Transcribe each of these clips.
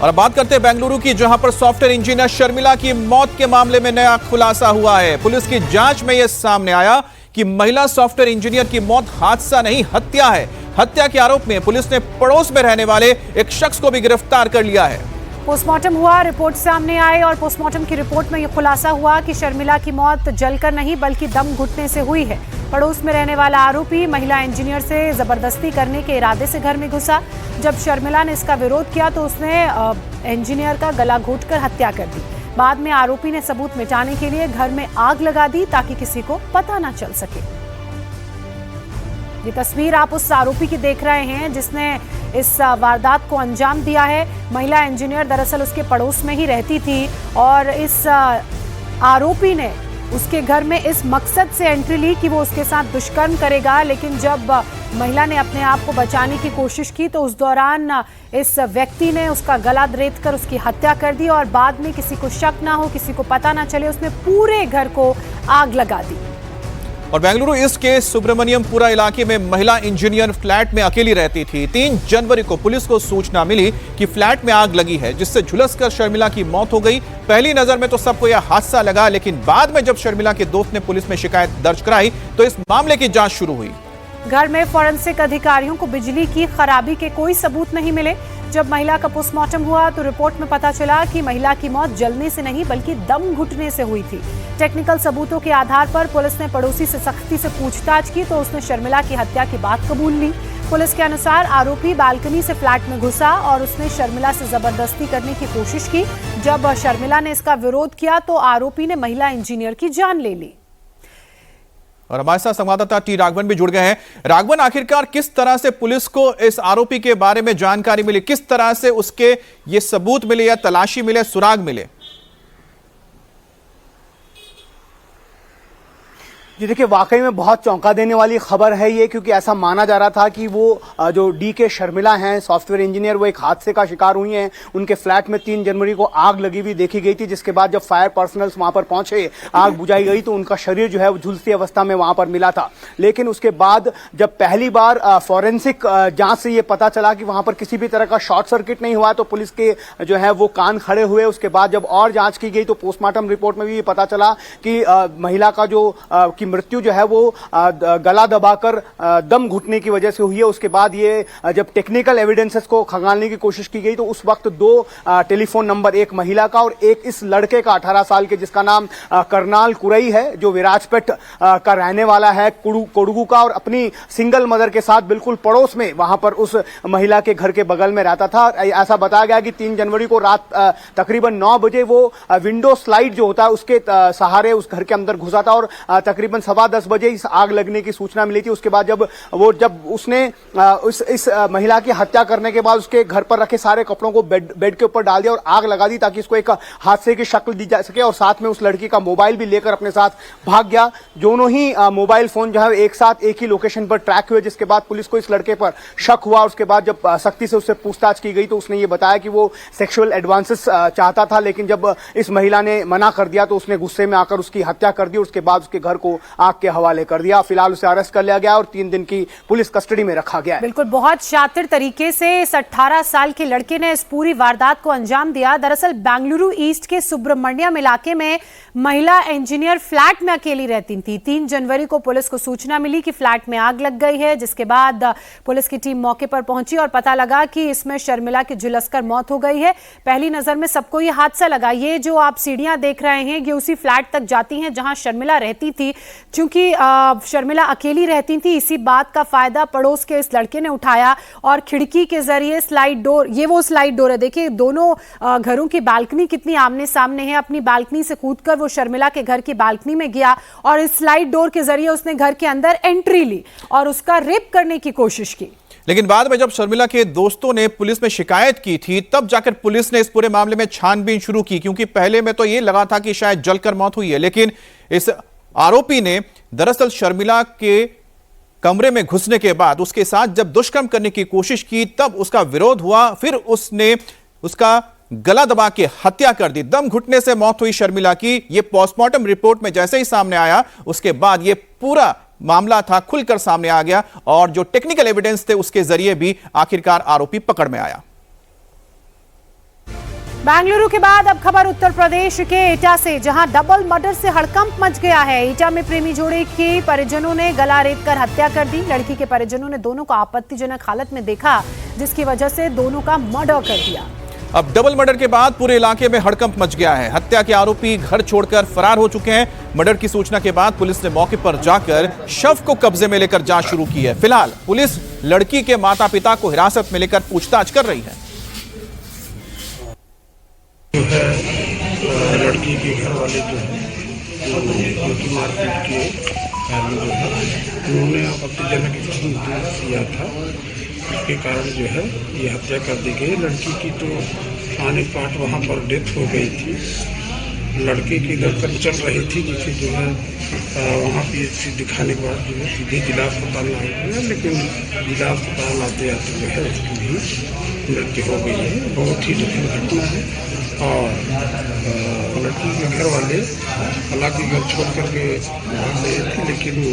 और अब बात करते हैं बेंगलुरु की, जहां पर सॉफ्टवेयर इंजीनियर शर्मिला की मौत के मामले में नया खुलासा हुआ है। पुलिस की जांच में यह सामने आया कि महिला सॉफ्टवेयर इंजीनियर की मौत हादसा नहीं, हत्या है। हत्या के आरोप में पुलिस ने पड़ोस में रहने वाले एक शख्स को भी गिरफ्तार कर लिया है। पोस्टमार्टम हुआ, रिपोर्ट सामने आई और पोस्टमार्टम की रिपोर्ट में यह खुलासा हुआ कि शर्मिला की मौत जलकर नहीं बल्कि दम घुटने से हुई है। पड़ोस में रहने वाला आरोपी महिला इंजीनियर से जबरदस्ती करने के इरादे से घर में घुसा। जब शर्मिला ने इसका विरोध किया तो उसने इंजीनियर का गला घोंटकर हत्या कर दी। बाद में आरोपी ने सबूत मिटाने के लिए घर में आग लगा दी ताकि किसी को पता ना चल सके। ये तस्वीर आप उस आरोपी की देख रहे हैं जिसने इस वारदात को अंजाम दिया है। महिला इंजीनियर दरअसल उसके पड़ोस में ही रहती थी और इस आरोपी ने उसके घर में इस मकसद से एंट्री ली कि वो उसके साथ दुष्कर्म करेगा, लेकिन जब महिला ने अपने आप को बचाने की कोशिश की तो उस दौरान इस व्यक्ति ने उसका गला रेत कर उसकी हत्या कर दी और बाद में किसी को शक ना हो, किसी को पता ना चले, उसने पूरे घर को आग लगा दी। और बेंगलुरु ईस्ट के सुब्रमण्यमपुरा इलाके में महिला इंजीनियर फ्लैट में अकेली रहती थी। 3 जनवरी को पुलिस को सूचना मिली कि फ्लैट में आग लगी है, जिससे झुलसकर शर्मिला की मौत हो गई। पहली नजर में तो सबको यह हादसा लगा, लेकिन बाद में जब शर्मिला के दोस्त ने पुलिस में शिकायत दर्ज कराई तो इस मामले की जांच शुरू हुई। घर में फॉरेंसिक अधिकारियों को बिजली की खराबी के कोई सबूत नहीं मिले। जब महिला का पोस्टमार्टम हुआ तो रिपोर्ट में पता चला कि महिला की मौत जलने से नहीं बल्कि दम घुटने से हुई थी। टेक्निकल सबूतों के आधार पर पुलिस ने पड़ोसी से सख्ती से पूछताछ की तो उसने शर्मिला की हत्या की बात कबूल ली। पुलिस के अनुसार आरोपी बालकनी से फ्लैट में घुसा और उसने शर्मिला से जबरदस्ती करने की कोशिश की। जब शर्मिला ने इसका विरोध किया तो आरोपी ने महिला इंजीनियर की जान ले ली। और हमारे साथ संवाददाता टी राघवन भी जुड़ गए हैं। राघवन, आखिरकार किस तरह से पुलिस को इस आरोपी के बारे में जानकारी मिली, किस तरह से उसके ये सबूत मिले या तलाशी मिले, सुराग मिले? जी देखिए, वाकई में बहुत चौंका देने वाली खबर है ये, क्योंकि ऐसा माना जा रहा था कि वो जो डी.के. शर्मिला हैं सॉफ्टवेयर इंजीनियर, वो एक हादसे का शिकार हुई हैं। उनके फ्लैट में 3 जनवरी को आग लगी हुई देखी गई थी, जिसके बाद जब फायर पर्सनल्स वहां पर पहुंचे, आग बुझाई गई तो उनका शरीर जो है वो झुलसी अवस्था में वहां पर मिला था। लेकिन उसके बाद जब पहली बार फॉरेंसिक जांच से ये पता चला कि वहां पर किसी भी तरह का शॉर्ट सर्किट नहीं हुआ तो पुलिस के जो है वो कान खड़े हुए। उसके बाद जब और जांच की गई तो पोस्टमार्टम रिपोर्ट में भी ये पता चला कि महिला का जो मृत्यु जो है वो गला दबाकर दम घुटने की वजह से हुई है। उसके बाद ये जब टेक्निकल एविडेंसेस को खंगालने की कोशिश की गई तो उस वक्त 2 टेलीफोन नंबर, एक महिला का और एक इस लड़के का 18 साल के, जिसका नाम करनाल कुरई है, जो विराजपेट का रहने वाला है, कोडगू का, और अपनी सिंगल मदर के साथ बिल्कुल पड़ोस में वहां पर उस महिला के घर के बगल में रहता था। ऐसा बताया गया कि 3 जनवरी को रात तकरीबन 9 बजे वो विंडो स्लाइड जो होता है उसके सहारे उस घर के अंदर घुसा था और तकरीबन 10:15 बजे इस आग लगने की सूचना मिली थी। उसके बाद जब उसने इस महिला की हत्या करने के बाद उसके घर पर रखे सारे कपड़ों को बेड के ऊपर डाल दिया और आग लगा दी ताकि इसको एक हादसे की शक्ल दी जा सके, और साथ में उस लड़की का मोबाइल भी लेकर अपने साथ भाग गया। दोनों ही मोबाइल फोन जो है एक साथ एक ही लोकेशन पर ट्रैक हुए, जिसके बाद पुलिस को इस लड़के पर शक हुआ। उसके बाद जब सख्ती से उससे पूछताछ की गई तो उसने ये बताया कि वो सेक्सुअल एडवांसेस चाहता था, लेकिन जब इस महिला ने मना कर दिया तो उसने गुस्से में आकर उसकी हत्या कर दी। उसके बाद उसके घर को आग के हवाले कर दिया। फिलहाल उसे अरेस्ट कर लिया गया और 3 दिन की पुलिस कस्टडी में रखा गया है। बिल्कुल, बहुत शातिर तरीके से इस 18 साल के लड़के ने इस पूरी वारदात को अंजाम दिया। दरअसल बेंगलुरु ईस्ट के सुब्रमण्यम इलाके में महिला इंजीनियर फ्लैट में अकेली रहती थी। 3 जनवरी को पुलिस को सूचना मिली कि फ्लैट में आग लग गई है, जिसके बाद पुलिस की टीम मौके पर पहुंची और पता लगा कि इसमें शर्मिला की झुलसकर मौत हो गई है। पहली नजर में सबको ये हादसा लगा। ये जो आप सीढ़ियां देख रहे हैं ये उसी फ्लैट तक जाती हैं जहां शर्मिला रहती थी। चूंकि शर्मिला अकेली रहती थी, इसी बात का फायदा पड़ोस के इस लड़के ने उठाया और खिड़की के जरिए स्लाइड डोर, ये वो स्लाइड डोर है, देखिए दोनों घरों की बालकनी कितनी आमने सामने है, अपनी बालकनी से कूदकर वो शर्मिला के घर की बालकनी में गया और इस स्लाइड डोर के जरिए उसने घर के अंदर एंट्री ली और उसका रेप करने की कोशिश की। लेकिन बाद में जब शर्मिला के दोस्तों ने पुलिस में शिकायत की थी तब जाकर पुलिस ने इस पूरे मामले में छानबीन शुरू की, क्योंकि पहले में तो ये लगा था कि शायद जलकर मौत हुई है, लेकिन इस आरोपी ने दरअसल शर्मिला के कमरे में घुसने के बाद उसके साथ जब दुष्कर्म करने की कोशिश की तब उसका विरोध हुआ, फिर उसने उसका गला दबा के हत्या कर दी। दम घुटने से मौत हुई शर्मिला की। यह पोस्टमार्टम रिपोर्ट में जैसे ही सामने आया उसके बाद यह पूरा मामला था खुलकर सामने आ गया और जो टेक्निकल एविडेंस थे उसके जरिए भी आखिरकार आरोपी पकड़ में आया। बेंगलुरु के बाद अब खबर उत्तर प्रदेश के एटा से, जहां डबल मर्डर से हड़कंप मच गया है। एटा में प्रेमी जोड़े के परिजनों ने गला रेतकर हत्या कर दी। लड़की के परिजनों ने दोनों को आपत्तिजनक हालत में देखा, जिसकी वजह से दोनों का मर्डर कर दिया। अब डबल मर्डर के बाद पूरे इलाके में हड़कंप मच गया है। हत्या के आरोपी घर छोड़कर फरार हो चुके हैं। मर्डर की सूचना के बाद पुलिस ने मौके पर जाकर शव को कब्जे में लेकर जांच शुरू की है। फिलहाल पुलिस लड़की के माता पिता को हिरासत में लेकर पूछताछ कर रही है। लड़की के घर वाले जो है जो कि मारपीट के कारण जो है उन्होंने आपत्तिजनक किया था, इसके कारण जो है ये हत्या कर दी गई। लड़की की तो आने पाट वहाँ पर डेथ हो गई थी। लड़के की दर्द चल रही थी, जिसे जो है वहाँ PHC दिखाने के बाद जो है सीधे जिला अस्पताल ला गया, लेकिन जिला अस्पताल आते आते जो है उसकी भी मृत्यु हो गई है। बहुत ही दुखद घटना है। और लड़की के घर वाले हालांकि घर छोड़ करके भाग गए थे, लेकिन वो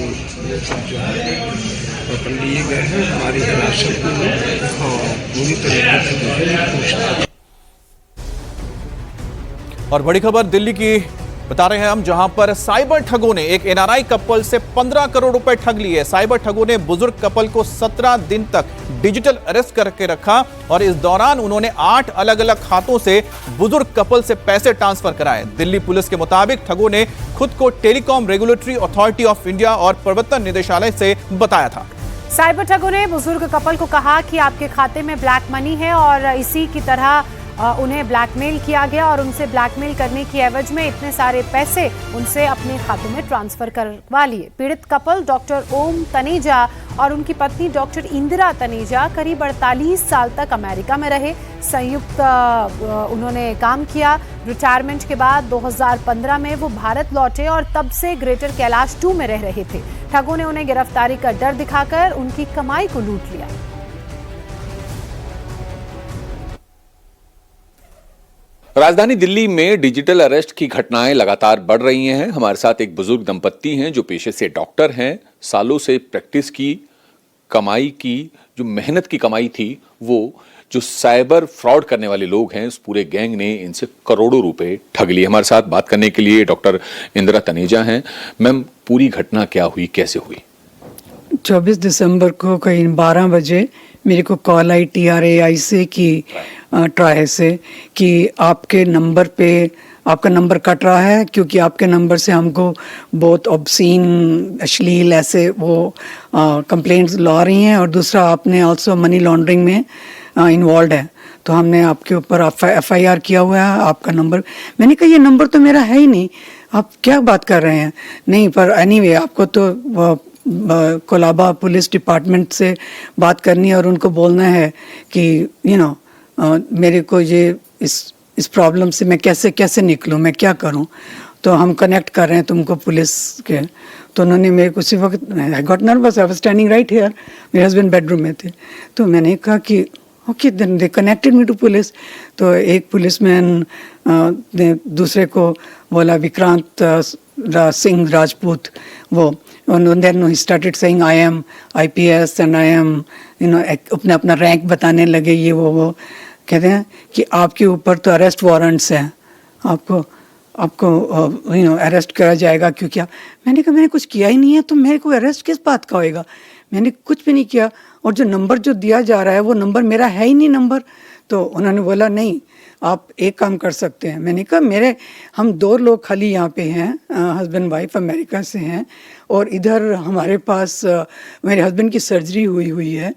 सब जो है पकड़ लिए गए हैं हमारी हिरासत में और पूरी तरीके से जो है पूछताछ। और बड़ी खबर दिल्ली की बता रहे हैं हम, जहां पर साइबर ठगों ने एक NRI कपल से 15 करोड़ रुपए ठग लिए। साइबर ठगों ने बुजुर्ग कपल को 17 दिन तक डिजिटल अरेस्ट करके रखा और इस दौरान उन्होंने 8 अलग अलग खातों से बुजुर्ग कपल से पैसे ट्रांसफर कराए। दिल्ली पुलिस के मुताबिक ठगों ने खुद को telecom regulatory authority of India और प्रवर्तन निदेशालय से बताया था। साइबर ठगों ने बुजुर्ग कपल को कहा कि आपके खाते में ब्लैक मनी है और इसी की तरह उन्हें ब्लैकमेल किया गया और उनसे ब्लैकमेल करने की एवज में इतने सारे पैसे उनसे अपने खातों में ट्रांसफर करवा लिए। पीड़ित कपल डॉक्टर ओम तनेजा और उनकी पत्नी डॉक्टर इंदिरा तनेजा करीब 48 साल तक अमेरिका में रहे। संयुक्त उन्होंने काम किया। रिटायरमेंट के बाद 2015 में वो भारत लौटे और तब से ग्रेटर कैलाश 2 में रह रहे थे। ठगों ने उन्हें गिरफ्तारी का डर दिखाकर उनकी कमाई को लूट लिया। राजधानी दिल्ली में डिजिटल अरेस्ट की घटनाएं लगातार बढ़ रही हैं। हमारे साथ एक बुजुर्ग दंपत्ति हैं जो पेशे से डॉक्टर हैं। सालों से प्रैक्टिस की, कमाई की, जो मेहनत की कमाई थी, वो जो साइबर फ्रॉड करने वाले लोग हैं, इस पूरे गैंग ने इनसे करोड़ों रुपए ठग लिए। हमारे साथ बात करने के लिए डॉक्टर इंदिरा तनेजा हैं। मैम, पूरी घटना क्या हुई, कैसे हुई? 24 दिसंबर को करीब 12 बजे मेरे को कॉल आई TRAI से कि ट्राई से कि आपके नंबर पे आपका नंबर कट रहा है, क्योंकि आपके नंबर से हमको बहुत ऑब्सीन, अश्लील ऐसे वो कंप्लेंट्स ला रही हैं और दूसरा आपने ऑल्सो मनी लॉन्ड्रिंग में इन्वॉल्व है, तो हमने आपके ऊपर FIR किया हुआ है आपका नंबर। मैंने कहा ये नंबर तो मेरा है ही नहीं, आप क्या बात कर रहे हैं? नहीं, पर एनीवे आपको तो कोलाबा पुलिस डिपार्टमेंट से बात करनी है और उनको बोलना है कि मेरे को ये इस प्रॉब्लम से मैं कैसे निकलूं, मैं क्या करूं, तो हम कनेक्ट कर रहे हैं तुमको पुलिस के। तो उन्होंने मेरे को उसी वक्त, I got nervous, I was standing right here, मेरे हस्बैंड बेडरूम में थे, तो मैंने कहा कि okay, then they connected me to police. तो एक पुलिसमैन ने दूसरे को बोला, विक्रांत सिंह राजपूत, वो and then he started saying I am IPS and I am अपना रैंक बताने लगे, ये वो कहते हैं कि आपके ऊपर तो अरेस्ट वारंट्स हैं, आपको अरेस्ट करा जाएगा क्योंकि मैंने कहा मैंने कुछ किया ही नहीं है, तो मेरे को अरेस्ट किस बात का होएगा? मैंने कुछ भी नहीं किया और जो नंबर जो दिया जा रहा है वो नंबर मेरा है ही नहीं नंबर। तो उन्होंने बोला नहीं, आप एक काम कर सकते हैं। मैंने कहा हम 2 लोग खाली यहाँ पे हैं, हस्बैंड वाइफ अमेरिका से हैं और इधर हमारे पास मेरे हस्बैंड की सर्जरी हुई है,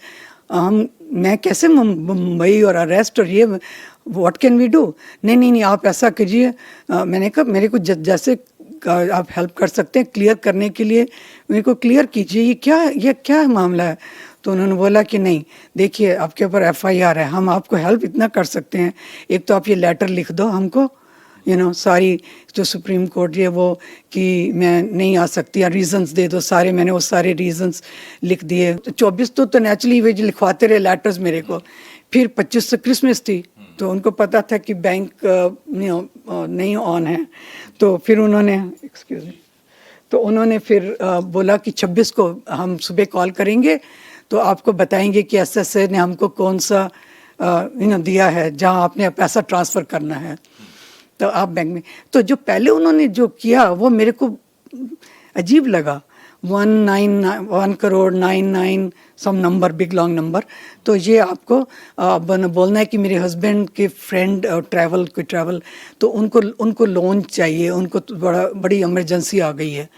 मैं कैसे मुंबई और अरेस्ट और ये व्हाट कैन वी डू? नहीं, आप ऐसा कीजिए। मैंने कहा मेरे को जैसे आप हेल्प कर सकते हैं क्लियर करने के लिए मेरे को क्लियर कीजिए, ये क्या मामला है? तो उन्होंने बोला कि नहीं, देखिए आपके ऊपर FIR है, हम आपको हेल्प इतना कर सकते हैं, एक तो आप ये लेटर लिख दो हमको, सारी जो सुप्रीम कोर्ट ये वो कि मैं नहीं आ सकती, या रीजंस दे दो सारे। मैंने वो सारे रीजंस लिख दिए। 24 तो नेचुरली वे लिखवाते रहे लेटर्स मेरे को। फिर 25 से क्रिसमस थी, तो उनको पता था कि बैंक नहीं ऑन है, तो फिर उन्होंने फिर बोला कि 26 को हम सुबह कॉल करेंगे तो आपको बताएंगे कि SSA ने हमको कौन सा दिया है जहां आपने पैसा ट्रांसफ़र करना है, तो आप बैंक में, तो जो पहले उन्होंने जो किया वो मेरे को अजीब लगा, 1 करोड़ 99 सम नंबर, बिग लॉन्ग नंबर। तो ये आपको बोलना है कि मेरे हस्बैंड के फ्रेंड ट्रैवल तो उनको लोन चाहिए, उनको तो बड़ी इमरजेंसी आ गई है।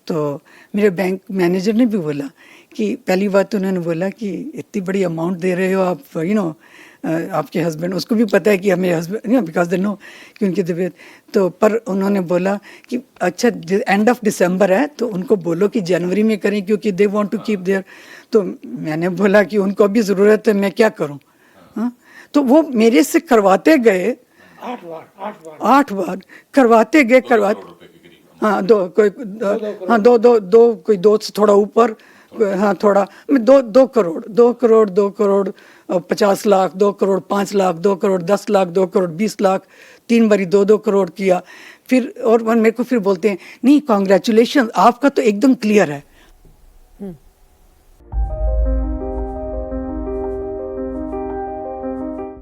तो मेरे बैंक मैनेजर ने भी बोला कि पहली बात तो उन्होंने बोला कि इतनी बड़ी अमाउंट दे रहे हो आप, आपके हस्बैंड, उसको भी पता है कि मेरे हस्बैंड बिकॉज दे नो कि उनकी तबीयत, तो पर उन्होंने बोला कि अच्छा एंड ऑफ दिसंबर है तो उनको बोलो कि जनवरी में करें क्योंकि they want to keep there. तो मैंने बोला कि उनको अभी ज़रूरत है, मैं क्या करूं? हाँ, तो वो मेरे से करवाते गए 8 बार करवाते गए हाँ, कोई दो से थोड़ा ऊपर, हाँ थोड़ा, 2 करोड़ 50 लाख, 2 करोड़ 5 लाख, 2 करोड़ 10 लाख, 2 करोड़ 20 लाख, 3 बारी 2 करोड़ किया। फिर और मेरे को फिर बोलते हैं नहीं कॉन्ग्रेचुलेशन, आपका तो एकदम क्लियर है।